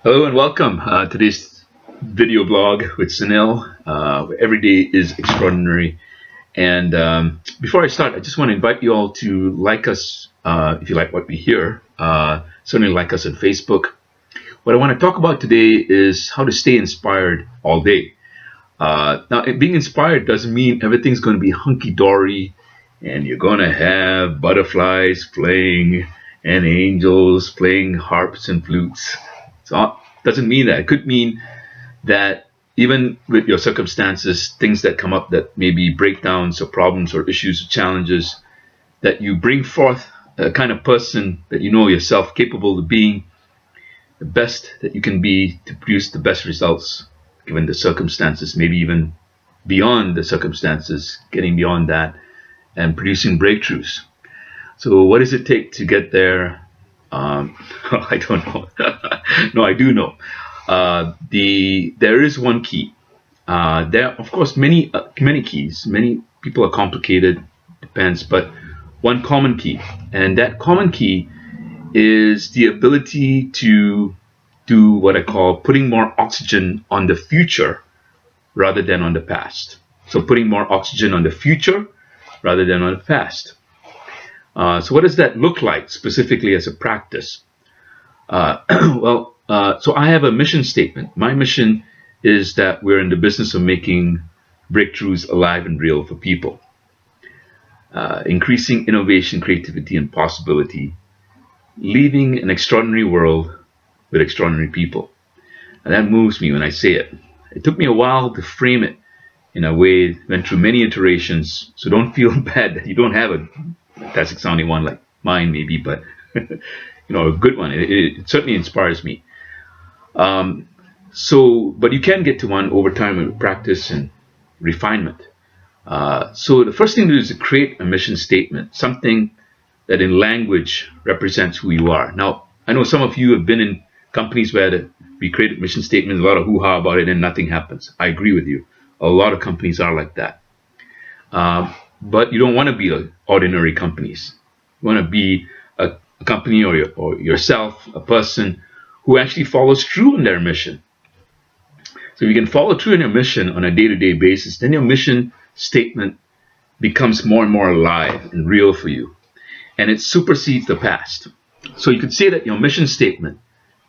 Hello and welcome to this video blog with Sunil, where every day is extraordinary. And before I start, I just want to invite you all to like us if you like what we hear. Certainly like us on Facebook. What I want to talk about today is how to stay inspired all day. Now, being inspired doesn't mean everything's going to be hunky-dory and you're going to have butterflies playing and angels playing harps and flutes. So it doesn't mean that. It could mean that even with your circumstances, things that come up that may be breakdowns or problems or issues or challenges, that you bring forth a kind of person that you know yourself capable of being the best that you can be to produce the best results given the circumstances, maybe even beyond the circumstances, getting beyond that and producing breakthroughs. So what does it take to get there? I don't know. No, I do know. There is one key. There are, of course, many keys. Many people are complicated, depends, but one common key. And that common key is the ability to do what I call putting more oxygen on the future rather than on the past. So putting more oxygen on the future rather than on the past. So what does that look like specifically as a practice? So I have a mission statement. My mission is that we're in the business of making breakthroughs alive and real for people. Increasing innovation, creativity, and possibility. Leaving an extraordinary world with extraordinary people. And that moves me when I say it. It took me a while to frame it in a way, went through many iterations, so don't feel bad that you don't have a fantastic sounding one like mine maybe, but a good one. It certainly inspires me. But you can get to one over time with practice and refinement. So the first thing to do is to create a mission statement, something that in language represents who you are. Now, I know some of you have been in companies where we created mission statements, a lot of hoo-ha about it, and nothing happens. I agree with you. A lot of companies are like that. But you don't want to be ordinary companies. You want to be a company or yourself, a person who actually follows through in their mission. So if you can follow through in your mission on a day-to-day basis, then your mission statement becomes more and more alive and real for you. And it supersedes the past. So you could say that your mission statement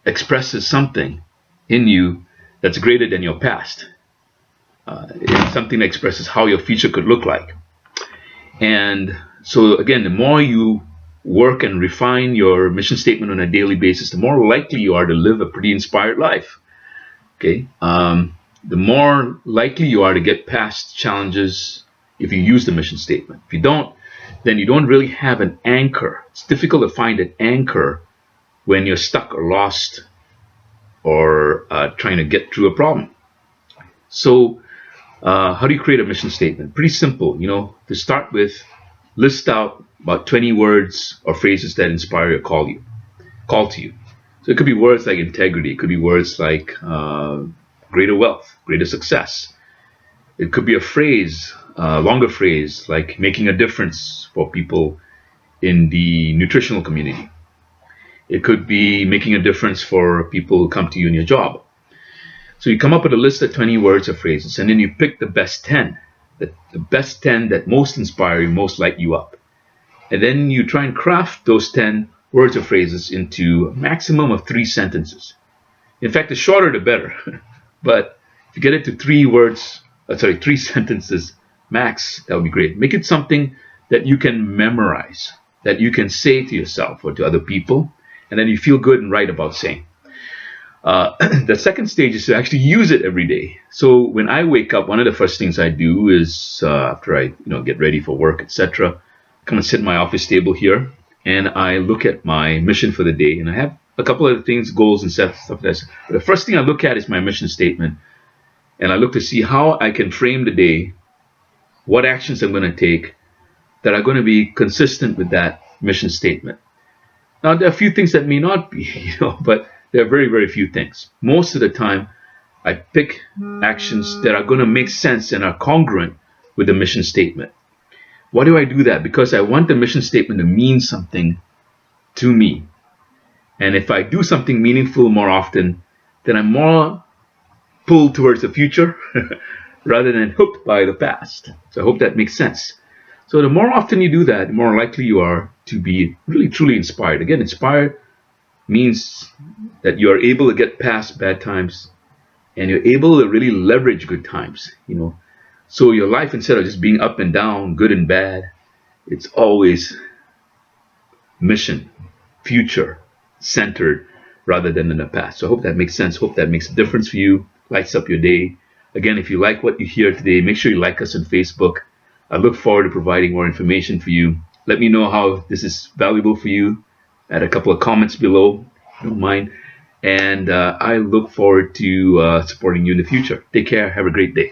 expresses something in you that's greater than your past. It's something that expresses how your future could look like. And so again, the more you work and refine your mission statement on a daily basis, the more likely you are to live a pretty inspired life. Okay, the more likely you are to get past challenges if you use the mission statement. If you don't, then you don't really have an anchor. It's difficult to find an anchor when you're stuck or lost or trying to get through a problem. So how do you create a mission statement? Pretty simple, to start with, list out about 20 words or phrases that inspire or call to you. So it could be words like integrity. It could be words like greater wealth, greater success. It could be a phrase, a longer phrase, like making a difference for people in the nutritional community. It could be making a difference for people who come to you in your job. So you come up with a list of 20 words or phrases, and then you pick the best 10, the best 10 that most inspire you, most light you up. And then you try and craft those 10 words or phrases into a maximum of 3 sentences. In fact, the shorter the better. But if you get it to 3 sentences max, that would be great. Make it something that you can memorize, that you can say to yourself or to other people, and then you feel good and right about saying. The second stage is to actually use it every day. So when I wake up, one of the first things I do is after I get ready for work, etc., come and sit at my office table here, and I look at my mission for the day. And I have a couple of things, goals and stuff like that. But the first thing I look at is my mission statement, and I look to see how I can frame the day, what actions I'm going to take that are going to be consistent with that mission statement. Now, there are a few things that may not be, but there are very, very few things. Most of the time, I pick actions that are going to make sense and are congruent with the mission statement. Why do I do that? Because I want the mission statement to mean something to me. And if I do something meaningful more often, then I'm more pulled towards the future rather than hooked by the past. So I hope that makes sense. So the more often you do that, the more likely you are to be really truly inspired. Again, inspired means that you are able to get past bad times and you're able to really leverage good times, So your life, instead of just being up and down, good and bad, it's always mission, future centered rather than in the past. So I hope that makes sense. Hope that makes a difference for you, lights up your day. Again, if you like what you hear today, make sure you like us on Facebook. I look forward to providing more information for you. Let me know how this is valuable for you. Add a couple of comments below, if you don't mind. And I look forward to supporting you in the future. Take care. Have a great day.